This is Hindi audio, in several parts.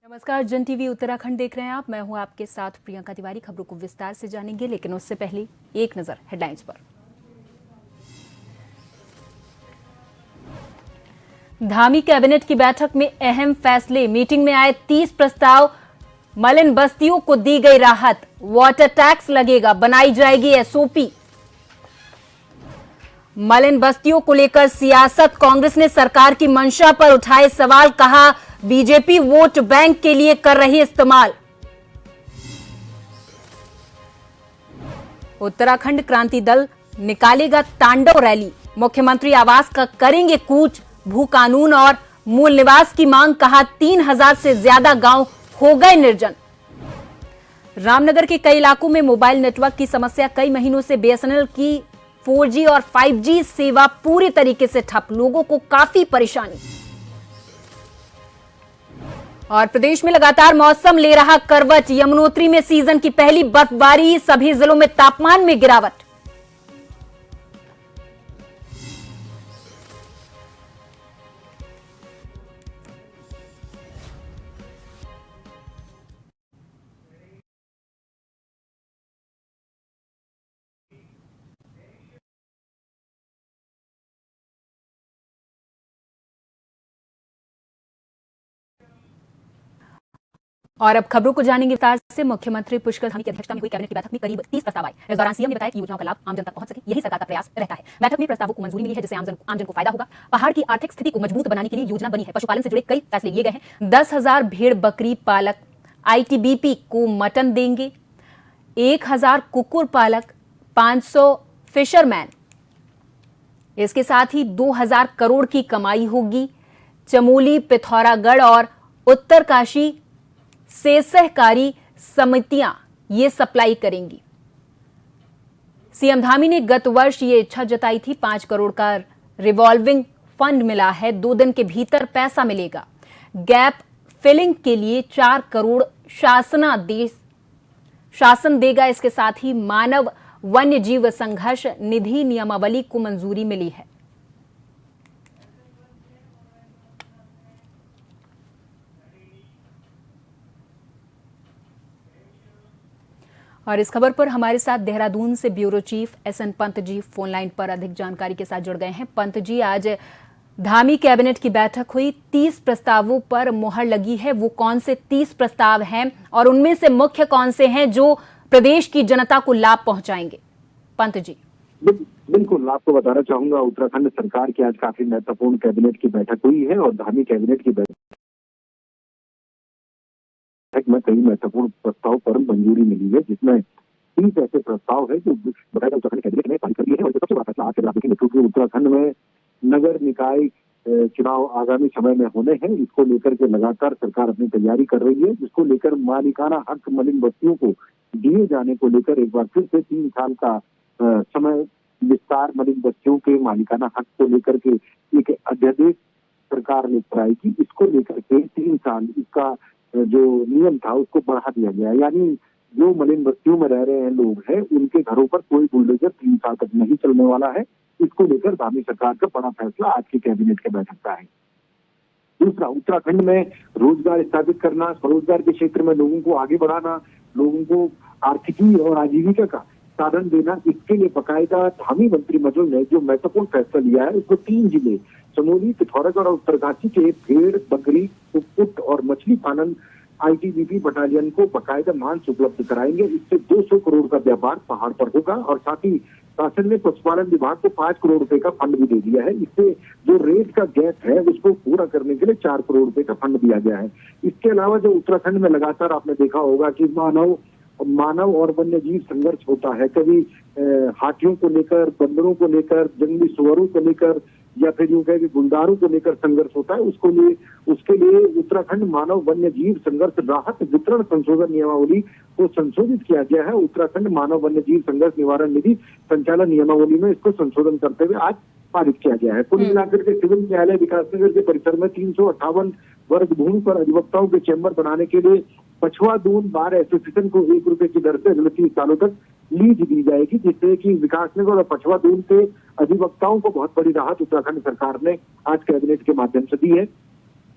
नमस्कार, जन टीवी उत्तराखंड देख रहे हैं आप। मैं हूं आपके साथ प्रियंका तिवारी। खबरों को विस्तार से जानेंगे, लेकिन उससे पहले एक नजर हेडलाइंस पर। धामी कैबिनेट की बैठक में अहम फैसले। मीटिंग में आए 30 प्रस्ताव। मलिन बस्तियों को दी गई राहत। वाटर टैक्स लगेगा, बनाई जाएगी एसओपी। मलिन बस्तियों को लेकर सियासत। कांग्रेस ने सरकार की मंशा पर उठाए सवाल। कहा, बीजेपी वोट बैंक के लिए कर रही इस्तेमाल। उत्तराखंड क्रांति दल निकालेगा तांडव रैली। मुख्यमंत्री आवास का करेंगे कूच। भू कानून और मूल निवास की मांग। कहा, 3000 से ज्यादा गांव हो गए निर्जन। रामनगर के कई इलाकों में मोबाइल नेटवर्क की समस्या। कई महीनों से बीएसएनएल की 4G और 5G सेवा पूरी तरीके से ठप। लोगों को काफी परेशानी। और प्रदेश में लगातार मौसम ले रहा करवट। यमुनोत्री में सीजन की पहली बर्फबारी। सभी जिलों में तापमान में गिरावट। और अब खबरों को जानेंगे विस्तार से। मुख्यमंत्री पुष्कर धामी की अध्यक्षता में हुई कैबिनेट की बैठक में करीब 30 प्रस्ताव आए। इस दौरान सीएम ने बताया कि योजनाओं का लाभ आम जन तक पहुंच सके, यही सरकार का प्रयास रहता है। बैठक में प्रस्तावों को मंजूरी मिली है, जिससे आमजन को फायदा होगा। पहाड़ की आर्थिक स्थिति को मजबूत बनाने के लिए योजना बनी है। पशुपालन से जुड़े कई फैसले लिए गए हैं। 10,000 भेड़ बकरी पालक आईटीबीपी को मटन देंगे। 1,000 कुकुर पालक, 500 फिशरमैन। इसके साथ ही 2,000 करोड़ की कमाई होगी। चमोली, पिथौरागढ़ और उत्तरकाशी से सहकारी समितियां ये सप्लाई करेंगी। सीएम धामी ने गत वर्ष ये इच्छा जताई थी। 5 करोड़ का रिवॉल्विंग फंड मिला है। 2 दिन के भीतर पैसा मिलेगा। गैप फिलिंग के लिए 4 करोड़ शासन देगा। इसके साथ ही मानव वन्य जीव संघर्ष निधि नियमावली को मंजूरी मिली है। और इस खबर पर हमारे साथ देहरादून से bureau chief SN Pant ji phone line पर अधिक जानकारी के साथ जुड़ गए हैं। पंत जी, आज धामी कैबिनेट की बैठक हुई, 30 प्रस्तावों पर मुहर लगी है। वो कौन से 30 प्रस्ताव हैं और उनमें से मुख्य कौन से हैं जो प्रदेश की जनता को लाभ पहुंचाएंगे? पंत जी। बिल्कुल, आपको बताना चाहूंगा, उत्तराखंड सरकार की आज काफी महत्वपूर्ण कैबिनेट की बैठक हुई है और धामी कैबिनेट की बैठक में कई महत्वपूर्ण प्रस्ताव पर मंजूरी मिली है, जिसमें 30 ऐसे प्रस्ताव है जो उत्तराखंड कैबिनेट ने पारित कर दिए हैं। और सबसे बड़ा फैसला आज आप देखेंगे, क्योंकि उत्तराखंड में नगर निकाय चुनाव आगामी समय में होने हैं, इसको लेकर के लगातार सरकार अपनी तैयारी कर रही है, जिसको लेकर मालिकाना हक मलिन बस्तियों को दिए जाने को लेकर एक बार फिर से 3 साल का समय विस्तार मलिन बस्तियों के मालिकाना हक को लेकर के एक अध्यादेश सरकार लेकर आएगी। इसको लेकर के 3 साल इसका जो नियम था उसको बढ़ा दिया गया। यानी जो मलिन बस्तियों में रह रहे हैं लोग हैं, उनके घरों पर कोई बुलडोजर 3 साल तक नहीं चलने वाला है। इसको लेकर धामी सरकार का बड़ा फैसला आज की कैबिनेट के बैठक का है। दूसरा, उत्तराखंड में रोजगार स्थापित करना, स्वरोजगार के क्षेत्र में लोगों को आगे बढ़ाना, लोगों को आर्थिकी और आजीविका का साधन देना, इसके लिए बकायदा धामी मंत्रिमंडल ने जो महत्वपूर्ण फैसला लिया है, उसको 3 जिले चमोली, पिथौरागढ़ और उत्तरकाशी के भेड़, बकरी, कुक्कुट और मछली पालन आईटीबीपी बटालियन को बकायदा मांस उपलब्ध कराएंगे। इससे 200 करोड़ का व्यापार पहाड़ पर होगा। और साथ ही शासन ने पशुपालन विभाग को 5 करोड़ रुपए का फंड भी दे दिया है। इससे जो रेट का गैप है उसको पूरा करने के लिए 4 करोड़ रुपए का फंड दिया गया है। इसके अलावा जो उत्तराखंड में लगातार आपने देखा होगा कि मानव और वन्य जीव संघर्ष होता है, कभी हाथियों को लेकर, बंदरों को लेकर, जंगली सुअरों को लेकर, या फिर यूं कहे कि गुलदारों को लेकर संघर्ष होता है, उसके लिए उत्तराखंड मानव वन्य जीव संघर्ष राहत वितरण संशोधन नियमावली को संशोधित किया गया है। उत्तराखंड मानव वन्य जीव संघर्ष निवारण निधि संचालन नियमावली में इसको संशोधन करते हुए आज पारित किया गया है। कुल मिलाकर के सिविल न्यायालय विकासनगर के परिसर में 358 वर्ग भूमि पर अधिवक्ताओं के चैम्बर बनाने के लिए पछुआ दून बार एसोसिएशन को ₹1 की दर से अगले 30 सालों तक लीज दी जाएगी, जिससे कि विकासनगर और पछुआ दून के अधिवक्ताओं को बहुत बड़ी राहत उत्तराखंड सरकार ने आज कैबिनेट के माध्यम से दी है।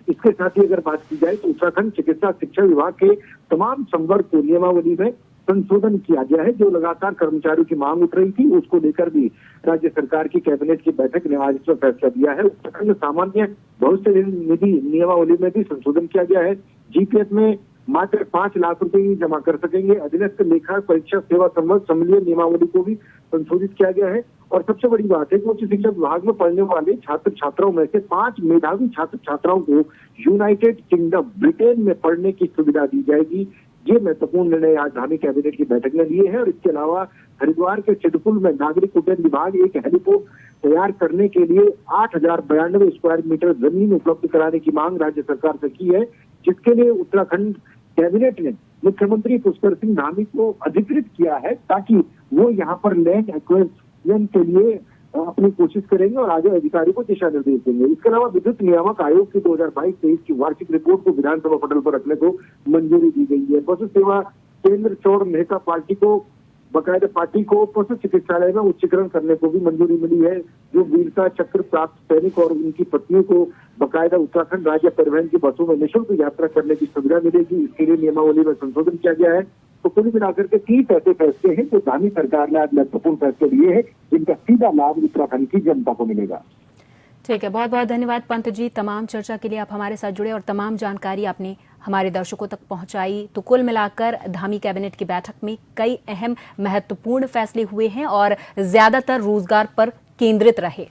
इसके साथ ही अगर बात की जाए तो उत्तराखंड चिकित्सा शिक्षा विभाग के तमाम संवर्ग को नियमावली में संशोधन किया गया है। जो लगातार कर्मचारियों की मांग उठ रही थी, उसको लेकर भी राज्य सरकार की कैबिनेट की बैठक ने आज इसमें फैसला दिया है। उत्तराखंड सामान्य भविष्य निधि नियमावली में भी संशोधन किया गया है। जीपीएफ में मात्र 5 लाख रुपए ही जमा कर सकेंगे। अधीनस्थ लेखा परीक्षा सेवा संबंध सम्मेलन नियमावली को भी संशोधित किया गया है। और सबसे बड़ी बात है कि उच्च शिक्षा विभाग में पढ़ने वाले छात्र छात्राओं में से 5 मेधावी छात्र छात्राओं को यूनाइटेड किंगडम ब्रिटेन में पढ़ने की सुविधा दी जाएगी। ये महत्वपूर्ण निर्णय आज धामी कैबिनेट की बैठक में लिए हैं। और इसके अलावा हरिद्वार के सिडकुल में नागरिक उड्डयन विभाग एक हेलीपोर्ट तैयार करने के लिए 8,092 स्क्वायर मीटर जमीन उपलब्ध कराने की मांग राज्य सरकार से की है, जिसके लिए उत्तराखंड कैबिनेट ने मुख्यमंत्री पुष्कर सिंह धामी को अधिकृत किया है, ताकि वो यहाँ पर लैंड एक्विजिशन के लिए अपनी कोशिश करेंगे और आगे अधिकारी को दिशा निर्देश देंगे। इसके अलावा विद्युत नियामक आयोग की 2022-23 की वार्षिक रिपोर्ट को विधानसभा पटल पर रखने को मंजूरी दी गई है। पशु सेवा केंद्र चौड़ मेहता बकायदा पार्टी को पशु चिकित्सालय में उच्चीकरण करने को भी मंजूरी मिली है। जो वीरता चक्र प्राप्त सैनिक और उनकी पत्नियों को बकायदा उत्तराखंड राज्य परिवहन की बसों में निःशुल्क यात्रा करने की सुविधा मिलेगी। इसके लिए नियमावली में संशोधन किया गया है। तो कुल मिलाकर के 30 ऐसे फैसले हैं जो धामी सरकार ने आज महत्वपूर्ण फैसले लिए हैं, जिनका सीधा लाभ उत्तराखंड की जनता को मिलेगा। ठीक है, बहुत बहुत धन्यवाद पंत जी। तमाम चर्चा के लिए आप हमारे साथ जुड़े और तमाम जानकारी आपने हमारे दर्शकों तक पहुंचाई। तो कुल मिलाकर धामी कैबिनेट की बैठक में कई अहम महत्वपूर्ण फैसले हुए हैं और ज्यादातर रोजगार पर केंद्रित रहे।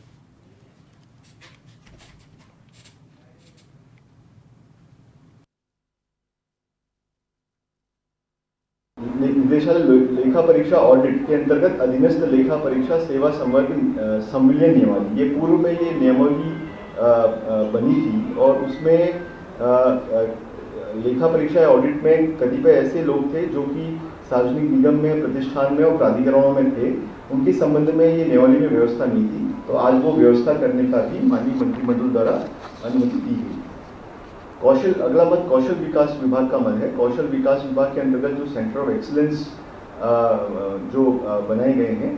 निदेशालय लेखा परीक्षा ऑडिट के अंतर्गत अधीनस्थ लेखा परीक्षा सेवा संवर्ग सम्मिलन नियमावली, ये पूर्व में ये नियमावली बनी थी और उसमें लेखा परीक्षा ऑडिट में कतिपय ऐसे लोग थे जो कि सार्वजनिक निगम में, प्रतिष्ठान में और प्राधिकरणों में थे, उनके संबंध में ये नियमावली में व्यवस्था नहीं थी। तो आज वो व्यवस्था करने का भी माननीय मंत्रिमंडल द्वारा अनुमति दी गई। अगला मत कौशल विकास विभाग का मत है। कौशल विकास विभाग के अंतर्गत जो सेंटर ऑफ एक्सीलेंस जो बनाए गए हैं,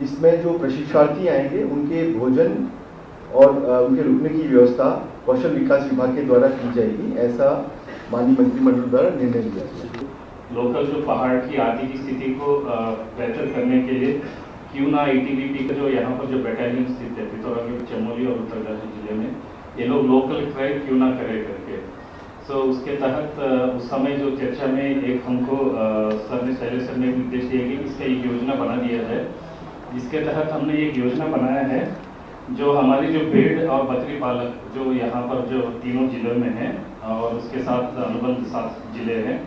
इसमें जो प्रशिक्षार्थी आएंगे उनके भोजन और उनके रुकने की व्यवस्था कौशल विकास विभाग के द्वारा की जाएगी, ऐसा माननीय मंत्रिमंडल द्वारा निर्णय लिया गया। लोकल जो पहाड़ की आर्थिक स्थिति को बेहतर करने के लिए क्यों ना आईटीबीपी का जो यहाँ पर जो बटालियन स्थित है पिथौरागढ़, चमोली और उत्तरकाशी जिले में, ये लोग लोकल क्रय क्यों ना करे करके, तो उसके तहत उस समय जो चर्चा में एक हमको शैलेश सर ने निर्देश दिया कि इसका एक योजना बना दिया जाए, जिसके तहत हमने एक योजना बनाया है। जो हमारी जो भेड़ और बकरी पालक जो यहाँ पर जो तीनों जिलों में हैं और उसके साथ अनुबंध 7 जिले हैं,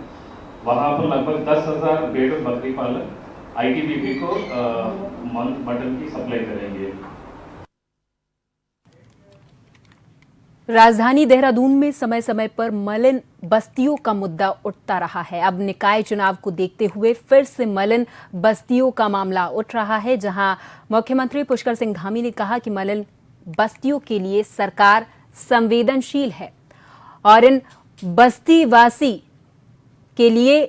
वहाँ पर लगभग 10,000 भेड़ और बकरी पालक आईटीबीपी को मटन की सप्लाई करेंगे। राजधानी देहरादून में समय समय पर मलिन बस्तियों का मुद्दा उठता रहा है। अब निकाय चुनाव को देखते हुए फिर से मलिन बस्तियों का मामला उठ रहा है, जहां मुख्यमंत्री पुष्कर सिंह धामी ने कहा कि मलिन बस्तियों के लिए सरकार संवेदनशील है और इन बस्तीवासी के लिए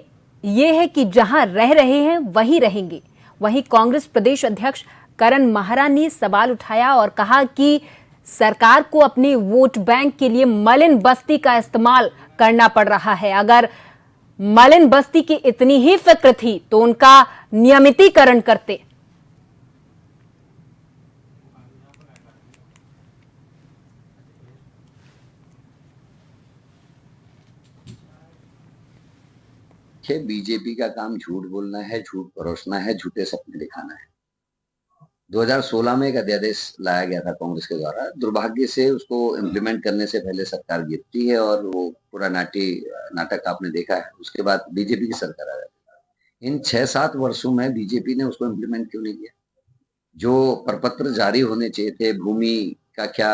यह है कि जहां रह रहे हैं वहीं रहेंगे। वहीं कांग्रेस प्रदेश अध्यक्ष करण माहरा ने सवाल उठाया और कहा कि सरकार को अपने वोट बैंक के लिए मलिन बस्ती का इस्तेमाल करना पड़ रहा है। अगर मलिन बस्ती की इतनी ही फिक्र थी तो उनका नियमितीकरण करते। बीजेपी का काम झूठ बोलना है, झूठ परोसना है, झूठे सपने दिखाना है। 2016 में एक अध्यादेश लाया गया था कांग्रेस के द्वारा। दुर्भाग्य से उसको इम्प्लीमेंट करने से पहले सरकार गिरती है और वो पूरा नाटक आपने देखा है। उसके बाद बीजेपी की सरकार आ जाती है। इन 6-7 वर्षों में बीजेपी ने उसको इम्प्लीमेंट क्यों नहीं किया? जो प्रपत्र जारी होने चाहिए थे, भूमि का क्या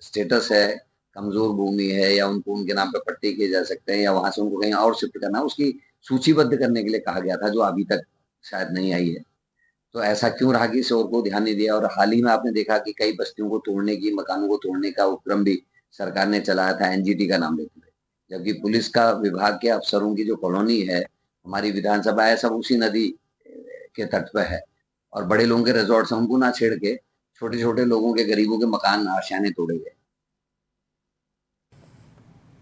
स्टेटस है, कमजोर भूमि है या उनको उनके नाम पे पट्टे किए जा सकते हैं या वहां से उनको कहीं और शिफ्ट करना, उसकी सूचीबद्ध करने के लिए कहा गया था, जो अभी तक शायद नहीं आई है। तो ऐसा क्यों रहा कि इस ओर को ध्यान नहीं दिया? और हाल ही में आपने देखा कि कई बस्तियों को तोड़ने की, मकानों को तोड़ने का उपक्रम भी सरकार ने चलाया था एनजीटी का नाम लेते हुए, जबकि पुलिस का विभाग के अफसरों की जो कॉलोनी है, हमारी विधानसभा है, सब उसी नदी के तट पर है। और बड़े लोगों के रिजॉर्ट्स हैं, उनको ना छेड़ के छोटे छोटे लोगों के, गरीबों के मकान, आशियाने तोड़े गए।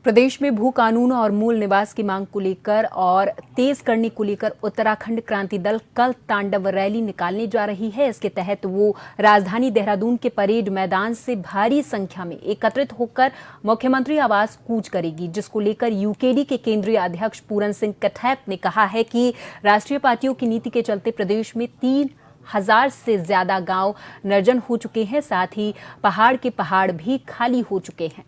प्रदेश में भू कानून और मूल निवास की मांग को लेकर और तेज करने को लेकर उत्तराखंड क्रांति दल कल तांडव रैली निकालने जा रही है। इसके तहत वो राजधानी देहरादून के परेड मैदान से भारी संख्या में एकत्रित होकर मुख्यमंत्री आवास कूच करेगी, जिसको लेकर यूकेडी के केंद्रीय अध्यक्ष पूरन सिंह कठैत ने कहा है कि राष्ट्रीय पार्टियों की नीति के चलते प्रदेश में 3000 से ज्यादा गांव निर्जन हो चुके हैं, साथ ही पहाड़ के पहाड़ भी खाली हो चुके हैं।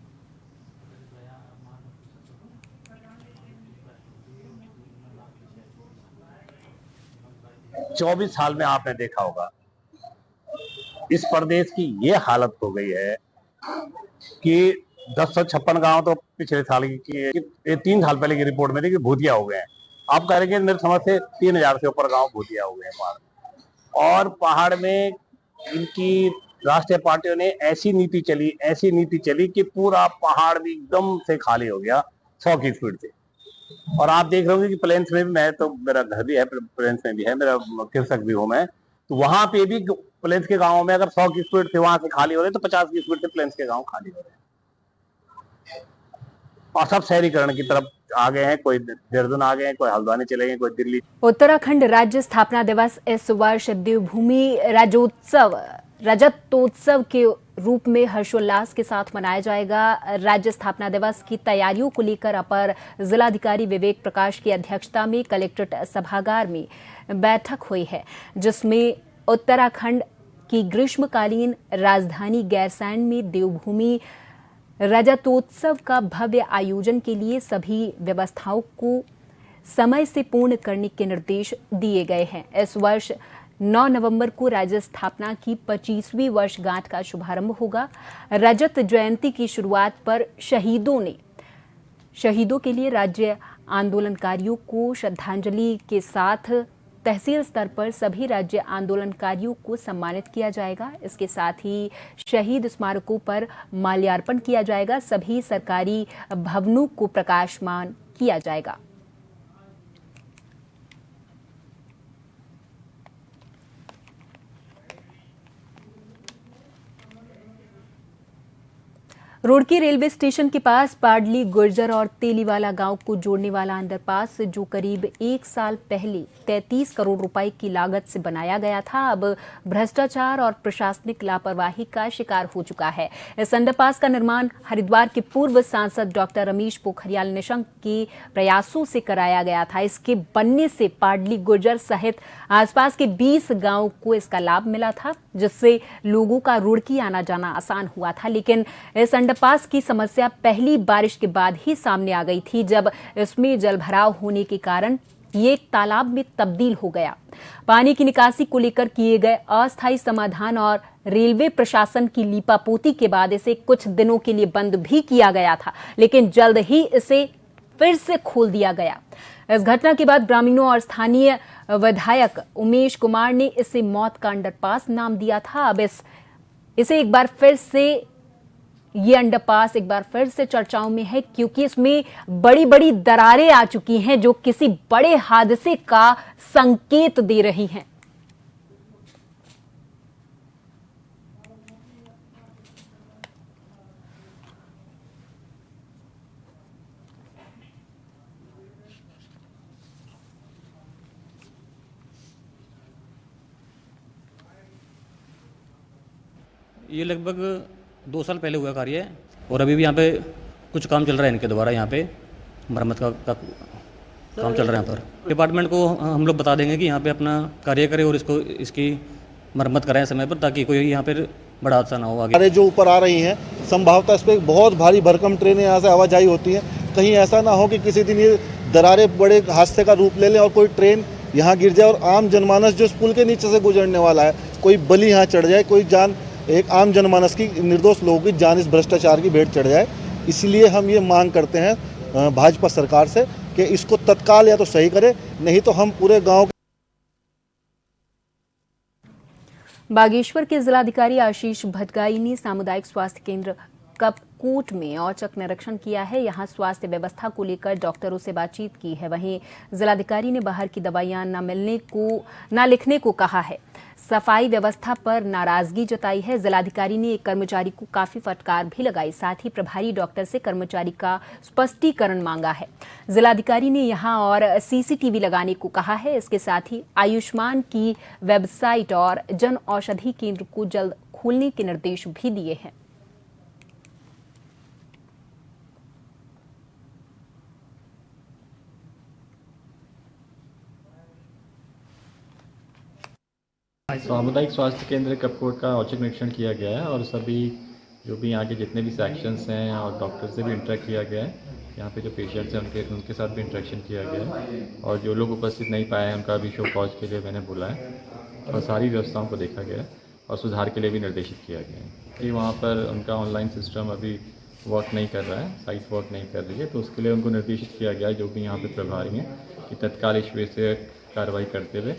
24 साल में आपने देखा होगा इस प्रदेश की ये हालत हो गई है कि 1056 गांव तो पिछले साल की 3 साल पहले की रिपोर्ट में थी कि भूतिया हो गए हैं। आप कह रहे हैं मेरे समझ से 3000 से ऊपर गांव भूतिया हो गए हैं पहाड़ में। और पहाड़ में इनकी राष्ट्रीय पार्टियों ने ऐसी नीति चली कि पूरा पहाड़ भी एकदम से खाली हो गया 100 की स्पीड से। और आप देख रहे होंगे कि प्लेन्स में भी, मैं तो मेरा घर भी है प्लेन्स में भी है, मेरा कृषक भी हूं मैं, तो वहां पे भी प्लेन्स के गांवों में अगर 100 की स्पीड से वहां से खाली हो रहे तो 50 की स्पीड से प्लेन्स के गांव खाली हो रहे हैं। और सब शहरीकरण की तरफ आ गए हैं, कोई देहरादून आ गए हैं, कोई हल्द्वानी चले गए, कोई दिल्ली। उत्तराखंड राज्य स्थापना दिवस इस वर्ष देवभूमि रजतोत्सव के रूप में हर्षोल्लास के साथ मनाया जाएगा। राज्य स्थापना दिवस की तैयारियों को लेकर अपर जिलाधिकारी विवेक प्रकाश की अध्यक्षता में कलेक्ट्रेट सभागार में बैठक हुई है, जिसमें उत्तराखंड की ग्रीष्मकालीन राजधानी गैरसैंण में देवभूमि रजतोत्सव का भव्य आयोजन के लिए सभी व्यवस्थाओं को समय से पूर्ण करने के निर्देश दिए गए हैं। इस वर्ष 9 नवंबर को राज्य स्थापना की 25वीं वर्षगांठ का शुभारंभ होगा। रजत जयंती की शुरुआत पर शहीदों के लिए राज्य आंदोलनकारियों को श्रद्धांजलि के साथ तहसील स्तर पर सभी राज्य आंदोलनकारियों को सम्मानित किया जाएगा। इसके साथ ही शहीद स्मारकों पर माल्यार्पण किया जाएगा। सभी सरकारी भवनों को प्रकाशमान किया जाएगा। रुड़की रेलवे स्टेशन के पास पाडली, गुर्जर और तेलीवाला गांव को जोड़ने वाला अंडरपास, जो करीब 1 साल पहले 33 करोड़ रुपए की लागत से बनाया गया था, अब भ्रष्टाचार और प्रशासनिक लापरवाही का शिकार हो चुका है। इस अंडरपास का निर्माण हरिद्वार के पूर्व सांसद डॉक्टर रमेश पोखरियाल निशंक के प्रयासों से कराया गया था। इसके बनने से पाडली, गुर्जर सहित आसपास के 20 गांवों को इसका लाभ मिला था, जिससे लोगों का रुड़की आना जाना आसान हुआ था। लेकिन इस अंडरपास की समस्या पहली बारिश के बाद ही सामने आ गई थी, जब इसमें जलभराव होने के कारण ये एक तालाब में तब्दील हो गया। पानी की निकासी को लेकर किए गए अस्थायी समाधान और रेलवे प्रशासन की लीपापोती के बाद इसे कुछ दिनों के लिए बंद भी किया गया था, लेकिन जल्द ही इसे फिर से खोल दिया गया। इस घटना के बाद ग्रामीणों और स्थानीय विधायक उमेश कुमार ने इसे मौत का अंडरपास नाम दिया था। अब इसे एक बार फिर से ये अंडरपास एक बार फिर से चर्चाओं में है, क्योंकि इसमें बड़ी बड़ी दरारें आ चुकी हैं जो किसी बड़े हादसे का संकेत दे रही हैं। ये लगभग 2 साल पहले हुआ कार्य है और अभी भी यहाँ पे कुछ काम चल रहा है इनके द्वारा। यहाँ पे मरम्मत का काम चल रहा है। यहाँ पर डिपार्टमेंट को हम लोग बता देंगे कि यहाँ पे अपना कार्य करें और इसकी मरम्मत कराएं समय पर, ताकि कोई यहाँ पर बड़ा हादसा ना हो आगे। अरे जो ऊपर आ रही हैं, संभवतः इस पर बहुत भारी भरकम ट्रेनें यहाँ से आवाजाही होती हैं। कहीं ऐसा ना हो कि किसी दिन ये दरारें बड़े हादसे का रूप ले लें और कोई ट्रेन यहाँ गिर जाए और आम जनमानस जो इस पुल के नीचे से गुजरने वाला है, कोई बलि यहाँ चढ़ जाए, कोई जान एक आम जनमानस की, निर्दोष लोगों की जान इस भ्रष्टाचार की भेंट चढ़ जाए। इसलिए हम ये मांग करते हैं भाजपा सरकार से कि इसको तत्काल या तो सही करे, नहीं तो हम पूरे गांव। बागेश्वर के जिलाधिकारी आशीष भटगाई ने सामुदायिक स्वास्थ्य केंद्र कपकोट में औचक निरीक्षण किया है। यहां स्वास्थ्य व्यवस्था को लेकर डॉक्टरों से बातचीत की है। वहीं जिलाधिकारी ने बाहर की दवाइयां न लिखने को कहा है। सफाई व्यवस्था पर नाराजगी जताई है। जिलाधिकारी ने एक कर्मचारी को काफी फटकार भी लगाई। साथ ही प्रभारी डॉक्टर से कर्मचारी का स्पष्टीकरण मांगा है। जिलाधिकारी ने यहां और सीसीटीवी लगाने को कहा है। इसके साथ ही आयुष्मान की वेबसाइट और जन औषधि केंद्र को जल्द खोलने के निर्देश भी दिए हैं। सामुदायिक स्वास्थ्य केंद्र कपकोट का औचक निरीक्षण किया गया है और सभी जो भी यहाँ के जितने भी सेक्शंस हैं और डॉक्टर से भी इंटरेक्ट किया गया है। यहाँ पे जो पेशेंट्स हैं उनके साथ भी इंटरेक्शन किया गया है और जो लोग उपस्थित नहीं पाए हैं उनका भी शो कॉज के लिए मैंने बोला है और सारी व्यवस्थाओं को देखा गया है और सुधार के लिए भी निर्देशित किया गया है कि वहाँ पर उनका ऑनलाइन सिस्टम अभी वर्क नहीं कर रहा है, साइट वर्क नहीं कर रही है, तो उसके लिए उनको निर्देशित किया गया है जो भी यहाँ पे प्रभारी हैं कि तत्काल इस विषय से कार्रवाई करते हुए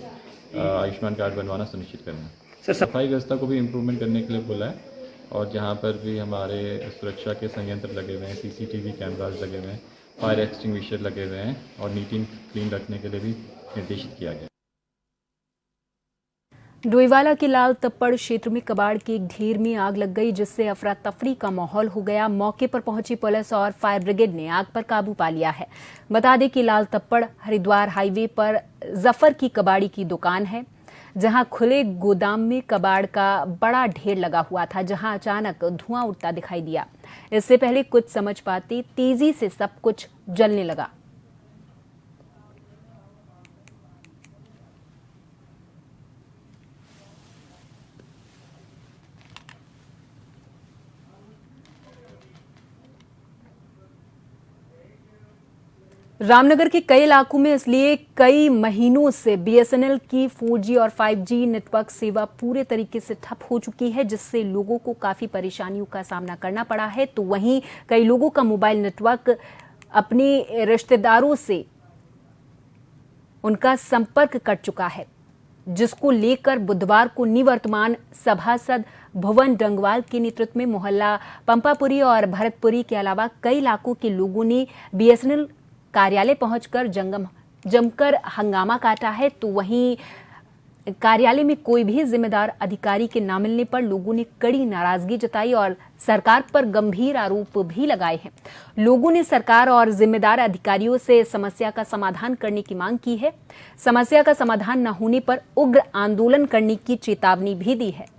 आयुष्मान कार्ड बनवाना सुनिश्चित करना। सर सफाई व्यवस्था को भी इम्प्रूवमेंट करने के लिए बोला है और जहाँ पर भी हमारे सुरक्षा के संयंत्र लगे हुए हैं, सीसीटीवी कैमराज लगे हुए हैं, फायर एक्सटिंग्विशर लगे हुए हैं और नीट एंड क्लीन रखने के लिए भी निर्देशित किया गया। डोईवाला के लाल तप्पड़ क्षेत्र में कबाड़ के एक ढेर में आग लग गई, जिससे अफरा तफरी का माहौल हो गया। मौके पर पहुंची पुलिस और फायर ब्रिगेड ने आग पर काबू पा लिया है। बता दें कि लाल तप्पड़ हरिद्वार हाईवे पर जफर की कबाड़ी की दुकान है, जहां खुले गोदाम में कबाड़ का बड़ा ढेर लगा हुआ था, जहां अचानक धुआं उठता दिखाई दिया। इससे पहले कुछ समझ पाते तेजी से सब कुछ जलने लगा। रामनगर के कई इलाकों में इसलिए कई महीनों से बीएसएनएल की 4G और 5G नेटवर्क सेवा पूरे तरीके से ठप हो चुकी है, जिससे लोगों को काफी परेशानियों का सामना करना पड़ा है। तो वहीं कई लोगों का मोबाइल नेटवर्क अपने रिश्तेदारों से उनका संपर्क कट चुका है, जिसको लेकर बुधवार को निवर्तमान सभासद भुवन डंगवाल के नेतृत्व में मोहल्ला पंपापुरी और भरतपुरी के अलावा कई इलाकों के लोगों ने बीएसएनएल कार्यालय पहुंचकर जमकर हंगामा काटा है। तो वहीं कार्यालय में कोई भी जिम्मेदार अधिकारी के न मिलने पर लोगों ने कड़ी नाराजगी जताई और सरकार पर गंभीर आरोप भी लगाए हैं। लोगों ने सरकार और जिम्मेदार अधिकारियों से समस्या का समाधान करने की मांग की है। समस्या का समाधान न होने पर उग्र आंदोलन करने की चेतावनी भी दी है।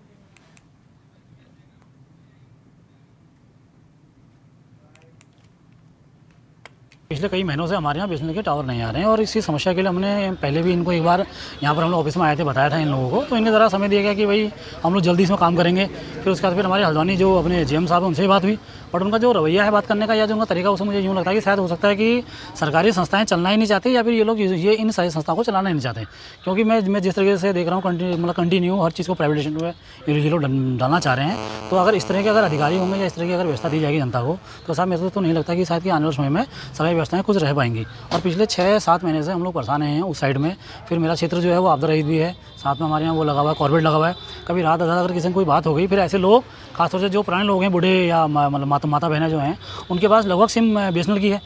पिछले कई महीनों से हमारे यहाँ बीएसएनएल के टावर नहीं आ रहे हैं और इसी समस्या के लिए हमने पहले भी इनको एक बार यहाँ पर हम लोग ऑफिस में आए थे, बताया था इन लोगों को, तो इन्हें ज़रा समय दिया गया कि भाई हम लोग जल्दी इसमें काम करेंगे। फिर उसके बाद फिर हमारे हल्द्वानी जो अपने जीएम साहब हैं उनसे बात हुई, बट उनका जो रवैया है बात करने का या जो उनका तरीका, उससे मुझे यूँ लगता है कि शायद हो सकता है कि सरकारी संस्थाएं चलना ही नहीं चाहती या फिर ये लोग ये इन सारी संस्थाओं को चलाना ही नहीं चाहते। क्योंकि मैं जिस तरीके से देख रहा हूँ कंटिन्यू हर चीज़ को प्राइवेटाइजेशन में ये लोग डालना चाह रहे हैं। तो अगर इस तरह के अगर अधिकारी होंगे या इस तरह की अगर व्यवस्था दी जाएगी जनता को, तो साहब मेरे को तो नहीं लगता कि शायद कि आने वाले समय में सारी व्यवस्थाएं कुछ रह पाएंगी। और पिछले 6-7 महीने से हम लोग परेशान हैं उस साइड में। फिर मेरा क्षेत्र जो है वो आपदा रहित भी है, साथ में हमारे यहाँ वो लगा हुआ है, कॉर्बेट लगा हुआ है। कभी रात आधा अगर किसी में कोई बात हो गई, फिर ऐसे लोग खासतौर से जो पुराने लोग हैं, बूढ़े या मतलब माता बहनें जो हैं, उनके पास लगभग सिम बीएसएनएल की है।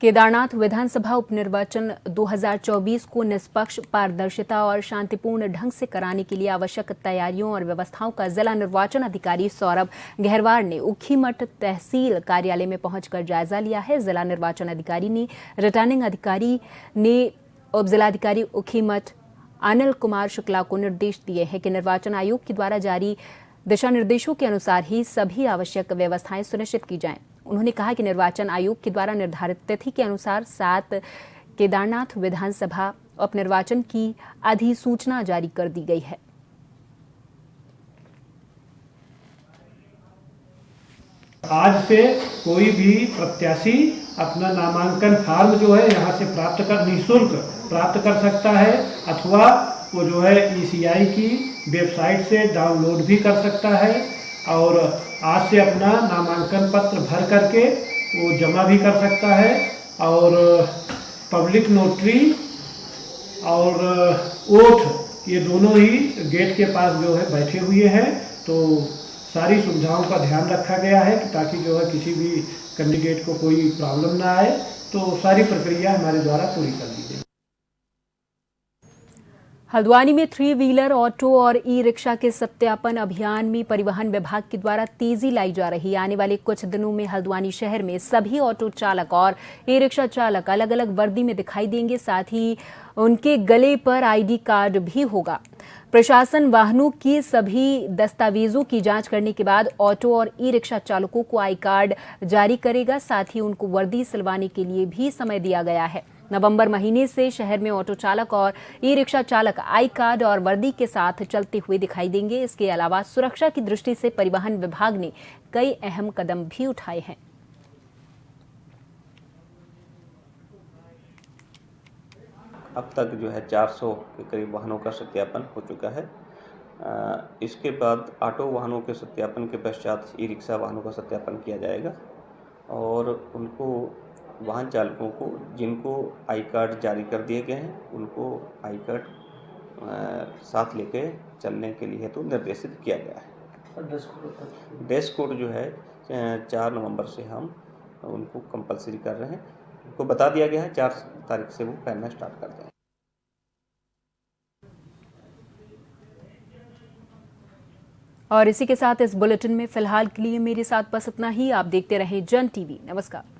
केदारनाथ विधानसभा उपनिर्वाचन 2024 को निष्पक्ष, पारदर्शिता और शांतिपूर्ण ढंग से कराने के लिए आवश्यक तैयारियों और व्यवस्थाओं का जिला निर्वाचन अधिकारी सौरभ गहरवार ने ऊखीमठ तहसील कार्यालय में पहुंचकर जायजा लिया है। जिला निर्वाचन अधिकारी ने रिटर्निंग अधिकारी ने उप जिलाधिकारी ऊखीमठ अनिल कुमार शुक्ला को निर्देश दिए हैं कि निर्वाचन आयोग के द्वारा जारी दिशा निर्देशों के अनुसार ही सभी आवश्यक व्यवस्थाएं सुनिश्चित की जाएं। उन्होंने कहा कि निर्वाचन आयोग के द्वारा निर्धारित तिथि के अनुसार 7 केदारनाथ विधानसभा उपनिर्वाचन की अधिसूचना जारी कर दी गई है। आज से कोई भी प्रत्याशी अपना नामांकन फार्म जो है यहाँ से निःशुल्क प्राप्त कर सकता है, अथवा वो जो है ECI की वेबसाइट से डाउनलोड भी कर सकता है और आज से अपना नामांकन पत्र भर करके वो जमा भी कर सकता है। और पब्लिक नोटरी और ओथ ये दोनों ही गेट के पास जो है बैठे हुए हैं। तो सारी सुविधाओं का ध्यान रखा गया है कि ताकि जो है किसी भी कैंडिडेट को कोई प्रॉब्लम ना आए। तो सारी प्रक्रिया हमारे द्वारा पूरी कर दी गई। हल्द्वानी में 3 व्हीलर, ऑटो और ई-रिक्शा के सत्यापन अभियान में परिवहन विभाग के द्वारा तेजी लाई जा रही है। आने वाले कुछ दिनों में हल्द्वानी शहर में सभी ऑटो चालक और ई-रिक्शा चालक अलग अलग वर्दी में दिखाई देंगे। साथ ही उनके गले पर ID कार्ड भी होगा। प्रशासन वाहनों की सभी दस्तावेजों की जांच करने के बाद ऑटो और ई-रिक्शा चालकों को आई कार्ड जारी करेगा। साथ ही उनको वर्दी सिलवाने के लिए भी समय दिया गया है। नवंबर महीने से शहर में ऑटो चालक और ई-रिक्शा चालक आई कार्ड और वर्दी के साथ चलते हुए दिखाई देंगे। इसके अलावा सुरक्षा की दृष्टि से परिवहन विभाग ने कई अहम कदम भी उठाए हैं। अब तक जो है 400 के करीब वाहनों का सत्यापन हो चुका है। इसके बाद ऑटो वाहनों के सत्यापन के पश्चात ई-रिक्शा वाहनों का सत्यापन किया जाएगा और उनको वाहन चालकों को जिनको आई कार्ड जारी कर दिए गए हैं उनको आई कार्ड साथ लेके चलने के लिए तो निर्देशित किया गया है। ड्रेस कोड जो है 4 नवंबर से हम उनको कंपलसरी कर रहे हैं। उनको बता दिया गया है 4 तारीख से वो पहनना स्टार्ट कर दें। और इसी के साथ इस बुलेटिन में फिलहाल के लिए मेरे साथ बस इतना ही। आप देखते रहें जन टीवी। नमस्कार।